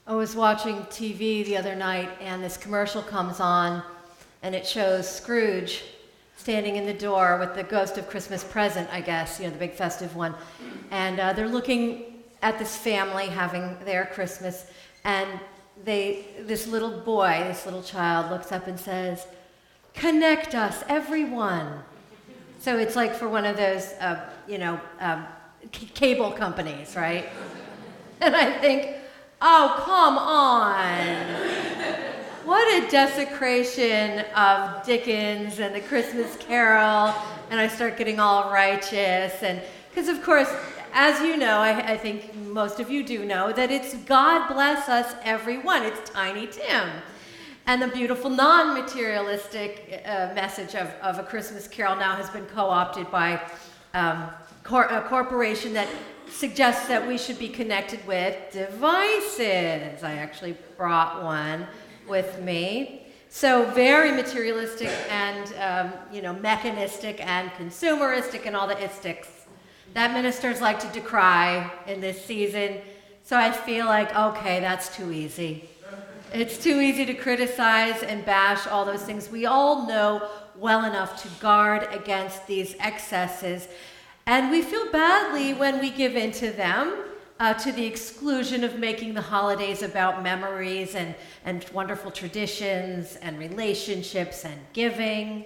I was watching TV the other night and this commercial comes on and it shows Scrooge standing in the door with the Ghost of Christmas Present, I guess, the big festive one. And they're looking at this family having their Christmas, and this little boy, this little child looks up and says, "Connect us, everyone." So it's like for one of those, cable companies, right? And I think, oh, come on. What a desecration of Dickens and the Christmas Carol. And I start getting all righteous. And because, of course, as you know, I think most of you do know, that it's God bless us everyone. It's Tiny Tim. And the beautiful non-materialistic message of A Christmas Carol now has been co-opted by a corporation that suggests that we should be connected with devices. I actually brought one with me. So very materialistic and mechanistic and consumeristic and all the istics that ministers like to decry in this season. So I feel like, okay, that's too easy. It's too easy to criticize and bash all those things. We all know well enough to guard against these excesses. And we feel badly when we give in to them, to the exclusion of making the holidays about memories and wonderful traditions and relationships and giving.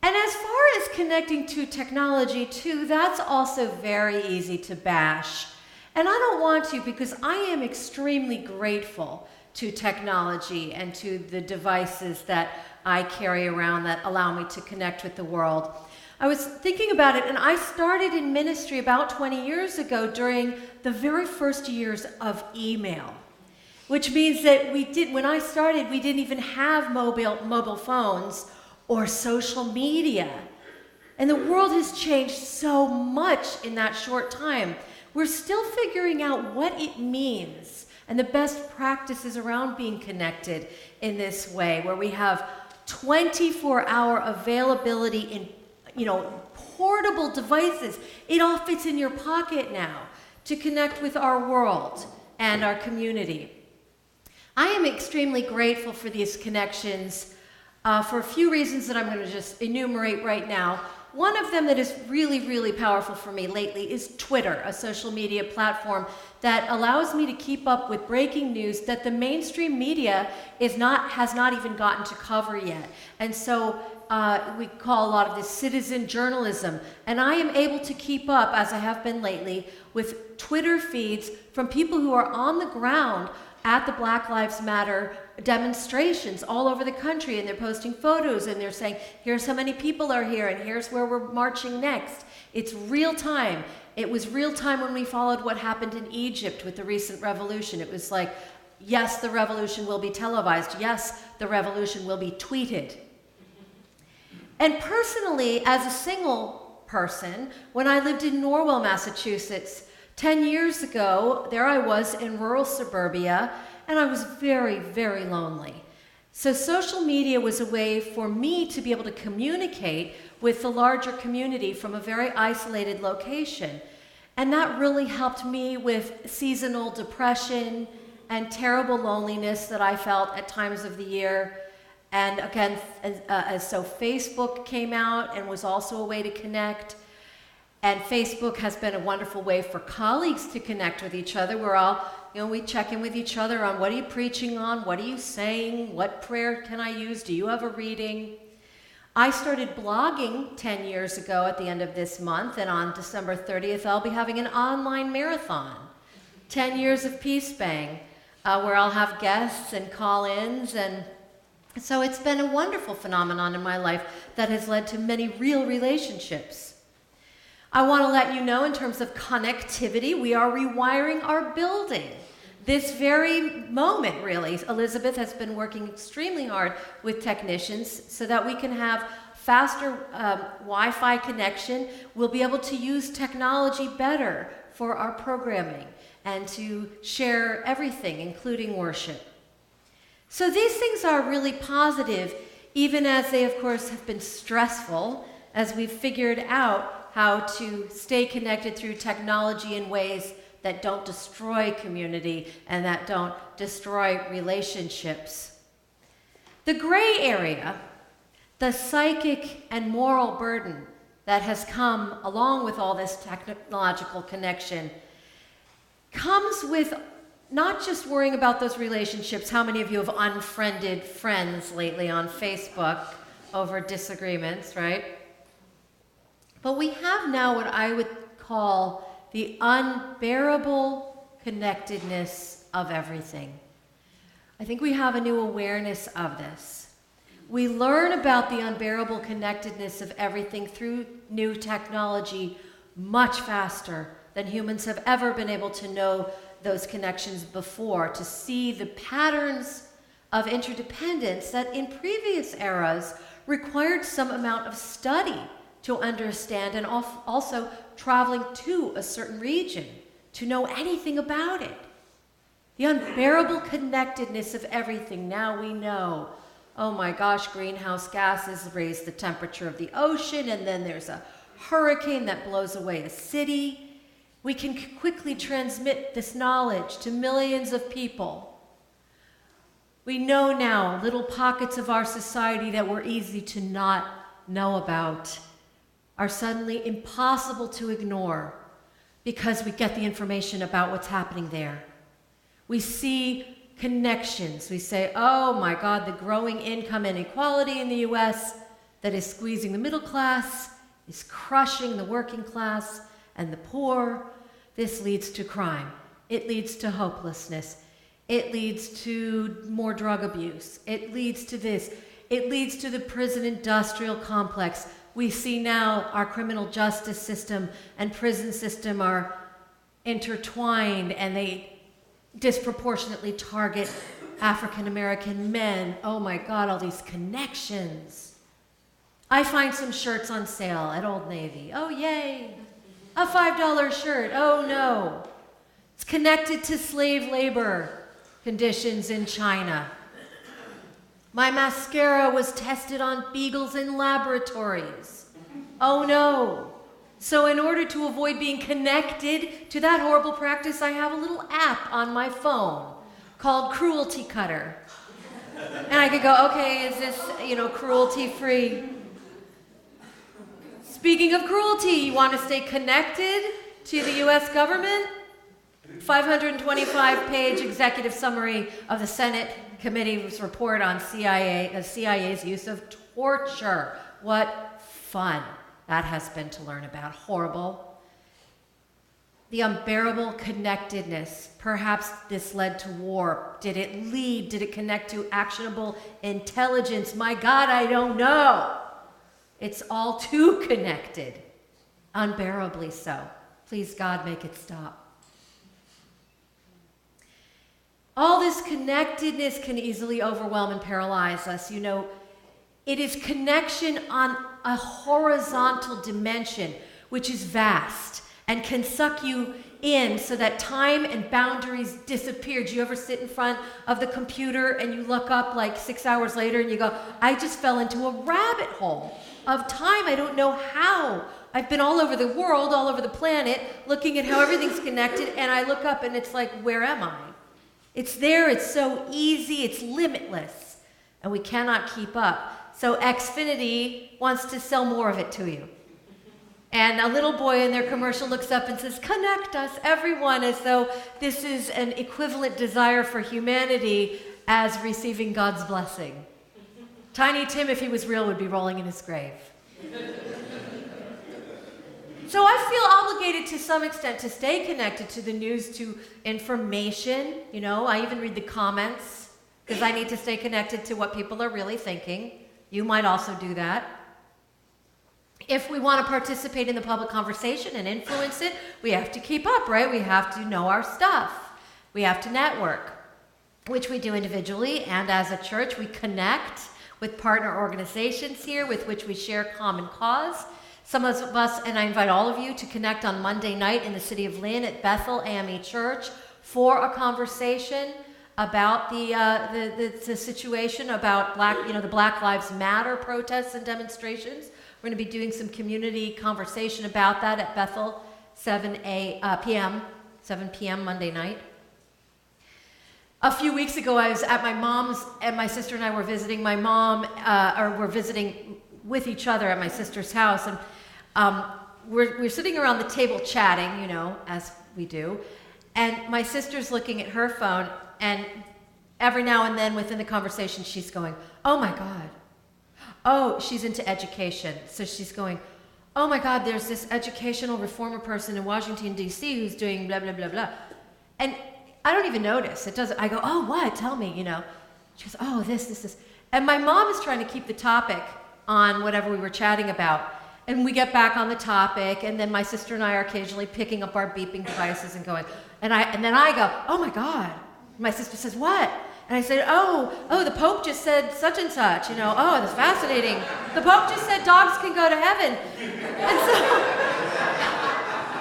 And as far as connecting to technology too, that's also very easy to bash. And I don't want to, because I am extremely grateful to technology and to the devices that I carry around that allow me to connect with the world. I was thinking about it, and I started in ministry about 20 years ago during the very first years of email, which means that when I started, we didn't even have mobile phones or social media. And the world has changed so much in that short time. We're still figuring out what it means and the best practices around being connected in this way, where we have 24-hour availability in portable devices. It all fits in your pocket now to connect with our world and our community. I am extremely grateful for these connections for a few reasons that I'm going to just enumerate right now. One of them that is really, really powerful for me lately is Twitter, a social media platform that allows me to keep up with breaking news that the mainstream media has not even gotten to cover yet. And so we call a lot of this citizen journalism. And I am able to keep up, as I have been lately, with Twitter feeds from people who are on the ground at the Black Lives Matter demonstrations all over the country, and they're posting photos and they're saying, here's how many people are here and here's where we're marching next. It's real time. It was real time when we followed what happened in Egypt with the recent revolution. It was like, yes, the revolution will be televised. Yes, the revolution will be tweeted. And personally, as a single person, when I lived in Norwell, Massachusetts, 10 years ago, there I was in rural suburbia, and I was very, very lonely. So social media was a way for me to be able to communicate with the larger community from a very isolated location. And that really helped me with seasonal depression and terrible loneliness that I felt at times of the year. And again, so Facebook came out and was also a way to connect. And Facebook has been a wonderful way for colleagues to connect with each other. We're all, we check in with each other on what are you preaching on, what are you saying, what prayer can I use, do you have a reading? I started blogging 10 years ago at the end of this month, and on December 30th, I'll be having an online marathon, 10 years of Peace Bang, where I'll have guests and call-ins, and so it's been a wonderful phenomenon in my life that has led to many real relationships. I want to let you know, in terms of connectivity, we are rewiring our building. This very moment, really, Elizabeth has been working extremely hard with technicians so that we can have faster Wi-Fi connection. We'll be able to use technology better for our programming and to share everything, including worship. So these things are really positive, even as they, of course, have been stressful, as we've figured out how to stay connected through technology in ways that don't destroy community and that don't destroy relationships. The gray area, the psychic and moral burden that has come along with all this technological connection, comes with not just worrying about those relationships. How many of you have unfriended friends lately on Facebook over disagreements, right? But we have now what I would call the unbearable connectedness of everything. I think we have a new awareness of this. We learn about the unbearable connectedness of everything through new technology much faster than humans have ever been able to know those connections before, to see the patterns of interdependence that in previous eras required some amount of study to understand, and also traveling to a certain region to know anything about it. The unbearable connectedness of everything. Now we know, oh my gosh, greenhouse gases raise the temperature of the ocean, and then there's a hurricane that blows away a city. We can quickly transmit this knowledge to millions of people. We know now little pockets of our society that were easy to not know about are suddenly impossible to ignore because we get the information about what's happening there. We see connections. We say, oh my God, the growing income inequality in the US that is squeezing the middle class, is crushing the working class and the poor. This leads to crime. It leads to hopelessness. It leads to more drug abuse. It leads to this. It leads to the prison industrial complex. We see now our criminal justice system and prison system are intertwined, and they disproportionately target African American men. Oh my God, all these connections. I find some shirts on sale at Old Navy. Oh, yay. A $5 shirt. Oh, no. It's connected to slave labor conditions in China. My mascara was tested on beagles in laboratories. Oh, no. So in order to avoid being connected to that horrible practice, I have a little app on my phone called Cruelty Cutter. And I could go, okay, is this, cruelty-free? Speaking of cruelty, you want to stay connected to the U.S. government? 525-page executive summary of the Senate Committee's report on CIA's use of torture. What fun that has been to learn about. Horrible. The unbearable connectedness. Perhaps this led to war. Did it connect to actionable intelligence? My God, I don't know. It's all too connected. Unbearably so. Please, God, make it stop. All this connectedness can easily overwhelm and paralyze us. It is connection on a horizontal dimension, which is vast and can suck you in so that time and boundaries disappear. Do you ever sit in front of the computer and you look up like 6 hours later and you go, I just fell into a rabbit hole of time. I don't know how. I've been all over the world, all over the planet, looking at how everything's connected, and I look up and it's like, where am I? It's there, it's so easy, it's limitless, and we cannot keep up. So Xfinity wants to sell more of it to you. And a little boy in their commercial looks up and says, connect us, everyone, as though this is an equivalent desire for humanity as receiving God's blessing. Tiny Tim, if he was real, would be rolling in his grave. So I feel obligated to some extent to stay connected to the news, to information. I even read the comments because I need to stay connected to what people are really thinking. You might also do that. If we want to participate in the public conversation and influence it, we have to keep up, right? We have to know our stuff. We have to network, which we do individually, and as a church, we connect with partner organizations here with which we share common cause. Some of us, and I invite all of you to connect on Monday night in the city of Lynn at Bethel AME Church for a conversation about the situation about the Black Lives Matter protests and demonstrations. We're going to be doing some community conversation about that at Bethel, 7 p.m., 7 p.m. Monday night. A few weeks ago, I was at my mom's, and my sister and I were visiting my mom, or we're visiting with each other at my sister's house, and we're sitting around the table chatting, you know, as we do, and my sister's looking at her phone, and every now and then within the conversation, she's going, oh my God. Oh, she's into education. So she's going, oh my God, there's this educational reformer person in Washington, D.C. who's doing blah, blah, blah, blah. And I don't even notice. It doesn't. I go, oh, what? Tell me, you know. She goes, oh, this. And my mom is trying to keep the topic on whatever we were chatting about. And we get back on the topic, and then my sister and I are occasionally picking up our beeping devices and going, and then I go, oh my God. My sister says, what? And I said, oh, the Pope just said such and such, you know, oh, that's fascinating. The Pope just said dogs can go to heaven.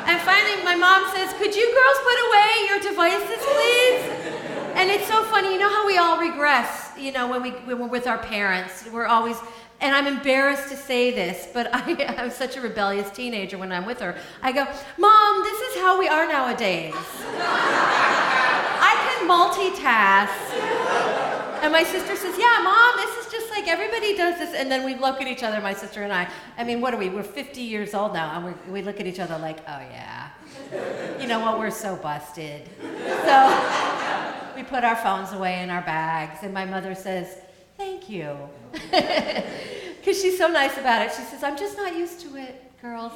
And finally my mom says, could you girls put away your devices, please? And it's so funny, you know how we all regress, you know, when we're with our parents. We're always, and I'm embarrassed to say this, but I'm such a rebellious teenager when I'm with her. I go, Mom, this is how we are nowadays. I can multitask. And my sister says, yeah, Mom, this is just like everybody does this. And then we look at each other, my sister and I. I mean, what are we? We're 50 years old now, and we look at each other like, oh, yeah. You know what? We're so busted. So we put our phones away in our bags, and my mother says, thank you. Because she's so nice about it. She says, I'm just not used to it, girls.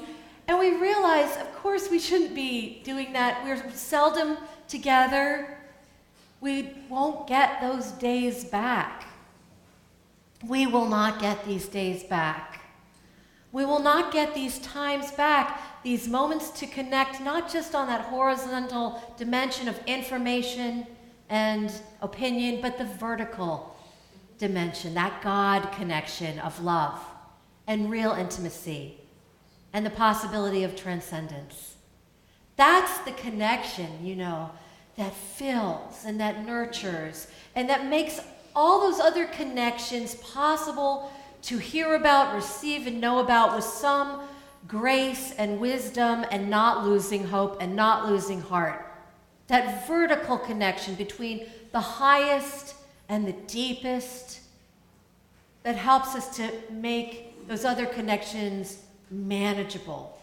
And we realize, of course, we shouldn't be doing that. We're seldom together. We won't get those days back. We will not get these days back. We will not get these times back, these moments to connect, not just on that horizontal dimension of information and opinion, but the vertical dimension, that God connection of love and real intimacy and the possibility of transcendence. That's the connection, you know, that fills and that nurtures and that makes all those other connections possible to hear about, receive, and know about with some grace and wisdom and not losing hope and not losing heart. That vertical connection between the highest and the deepest that helps us to make those other connections manageable.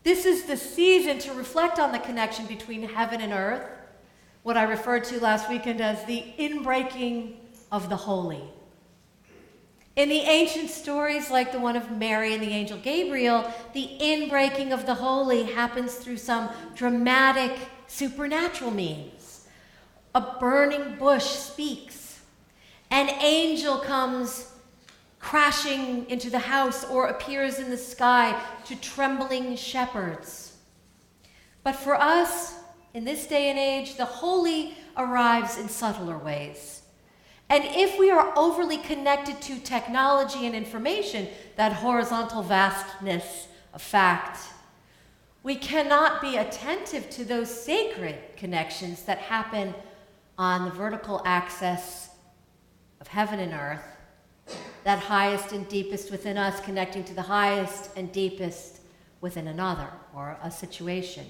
This is the season to reflect on the connection between heaven and earth, what I referred to last weekend as the inbreaking of the holy. In the ancient stories like the one of Mary and the angel Gabriel, the inbreaking of the holy happens through some dramatic supernatural means. A burning bush speaks. An angel comes crashing into the house or appears in the sky to trembling shepherds. But for us, in this day and age, the holy arrives in subtler ways. And if we are overly connected to technology and information, that horizontal vastness of fact, we cannot be attentive to those sacred connections that happen on the vertical axis of heaven and earth, that highest and deepest within us connecting to the highest and deepest within another or a situation.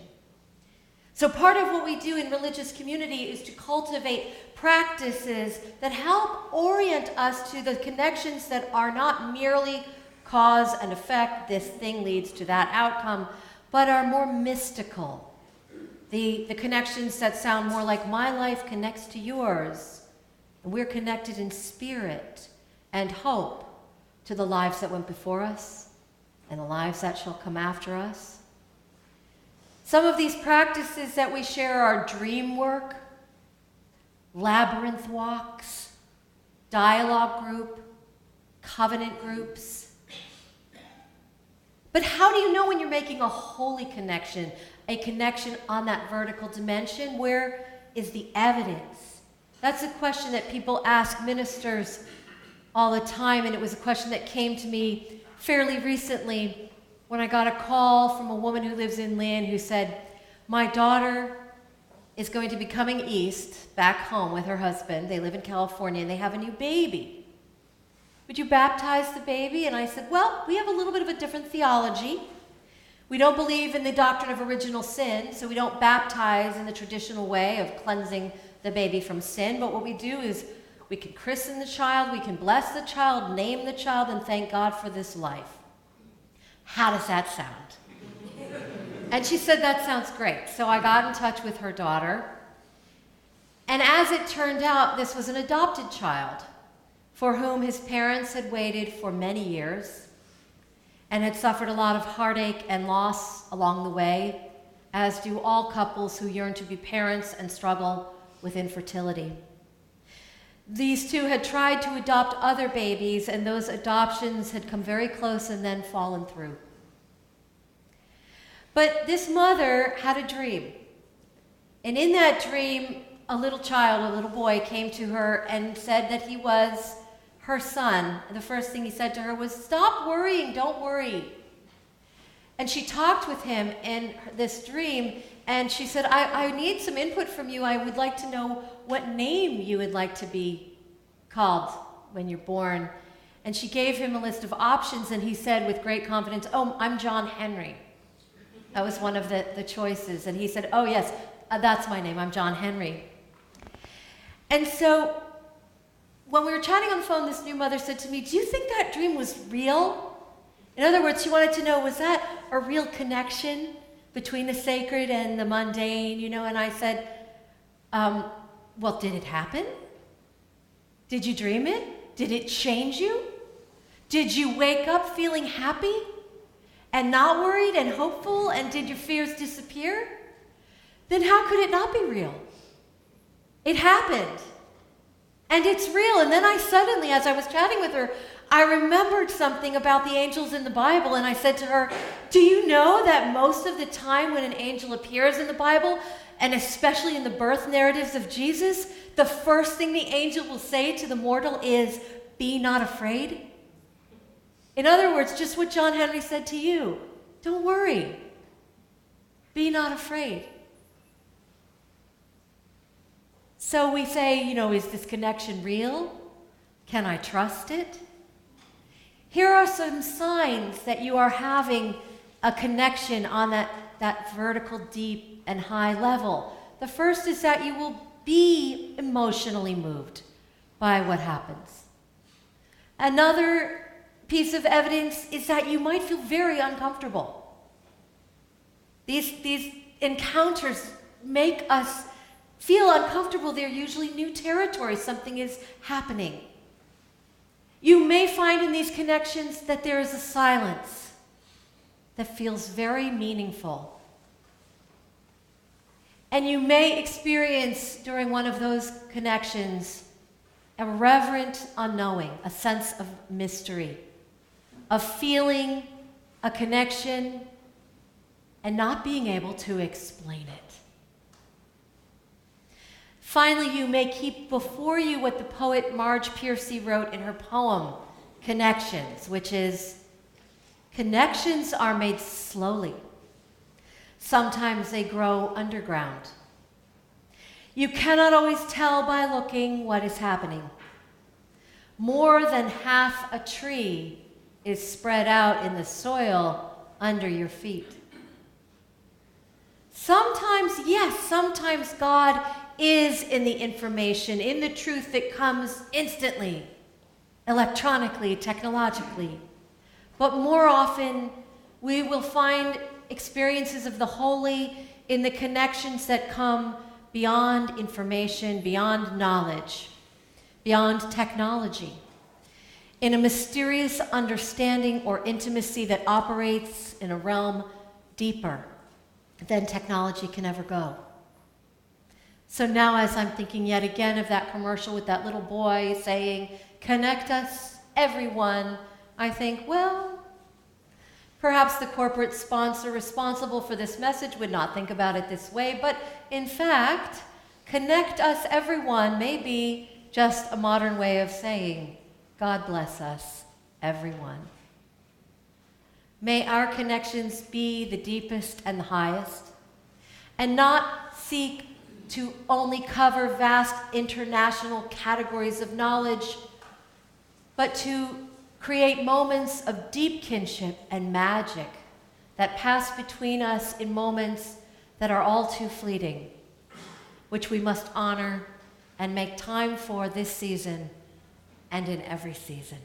So part of what we do in religious community is to cultivate practices that help orient us to the connections that are not merely cause and effect, this thing leads to that outcome, but are more mystical. The connections that sound more like my life connects to yours, and we're connected in spirit and hope to the lives that went before us and the lives that shall come after us. Some of these practices that we share are dream work, labyrinth walks, dialogue group, covenant groups. But how do you know when you're making a holy connection, a connection on that vertical dimension? Where is the evidence? That's a question that people ask ministers all the time, and it was a question that came to me fairly recently when I got a call from a woman who lives in Lynn who said, my daughter is going to be coming east, back home with her husband. They live in California, and they have a new baby. Would you baptize the baby? And I said, well, we have a little bit of a different theology. We don't believe in the doctrine of original sin, so we don't baptize in the traditional way of cleansing the baby from sin. But what we do is we can christen the child, we can bless the child, name the child, and thank God for this life. How does that sound? And she said, that sounds great. So I got in touch with her daughter. And as it turned out, this was an adopted child for whom his parents had waited for many years and had suffered a lot of heartache and loss along the way, as do all couples who yearn to be parents and struggle with infertility. These two had tried to adopt other babies, and those adoptions had come very close and then fallen through. But this mother had a dream. And in that dream, a little child, a little boy, came to her and said that he was her son. The first thing he said to her was, "Stop worrying, don't worry." And she talked with him in this dream, and she said, I need some input from you. I would like to know what name you would like to be called when you're born. And she gave him a list of options, and he said with great confidence, "Oh, I'm John Henry." That was one of the choices. And he said, "Oh, yes, that's my name. I'm John Henry." And so when we were chatting on the phone, this new mother said to me, "Do you think that dream was real?" In other words, she wanted to know, was that a real connection between the sacred and the mundane, And I said, well, did it happen? Did you dream it? Did it change you? Did you wake up feeling happy and not worried and hopeful, and did your fears disappear? Then how could it not be real? It happened. And it's real. And then I suddenly, as I was chatting with her, I remembered something about the angels in the Bible, and I said to her, "Do you know that most of the time when an angel appears in the Bible, and especially in the birth narratives of Jesus, the first thing the angel will say to the mortal is, 'Be not afraid'?" In other words, just what John Henry said to you. Don't worry. Be not afraid. So we say, is this connection real? Can I trust it? Here are some signs that you are having a connection on that vertical, deep, and high level. The first is that you will be emotionally moved by what happens. Another piece of evidence is that you might feel very uncomfortable. These encounters make us feel uncomfortable. They're usually new territory. Something is happening. You may find in these connections that there is a silence that feels very meaningful. And you may experience during one of those connections a reverent unknowing, a sense of mystery, of feeling a connection and not being able to explain it. Finally, you may keep before you what the poet Marge Piercy wrote in her poem, Connections, which is, "Connections are made slowly. Sometimes they grow underground. You cannot always tell by looking what is happening. More than half a tree is spread out in the soil under your feet." Sometimes, yes, sometimes God is in the information, in the truth that comes instantly, electronically, technologically. But more often, we will find experiences of the holy in the connections that come beyond information, beyond knowledge, beyond technology, in a mysterious understanding or intimacy that operates in a realm deeper than technology can ever go. So now, as I'm thinking yet again of that commercial with that little boy saying, "Connect us, everyone," I think, well, perhaps the corporate sponsor responsible for this message would not think about it this way, but in fact, "Connect us, everyone" may be just a modern way of saying, "God bless us, everyone." May our connections be the deepest and the highest, and not seek to only cover vast international categories of knowledge, but to create moments of deep kinship and magic that pass between us in moments that are all too fleeting, which we must honor and make time for this season and in every season.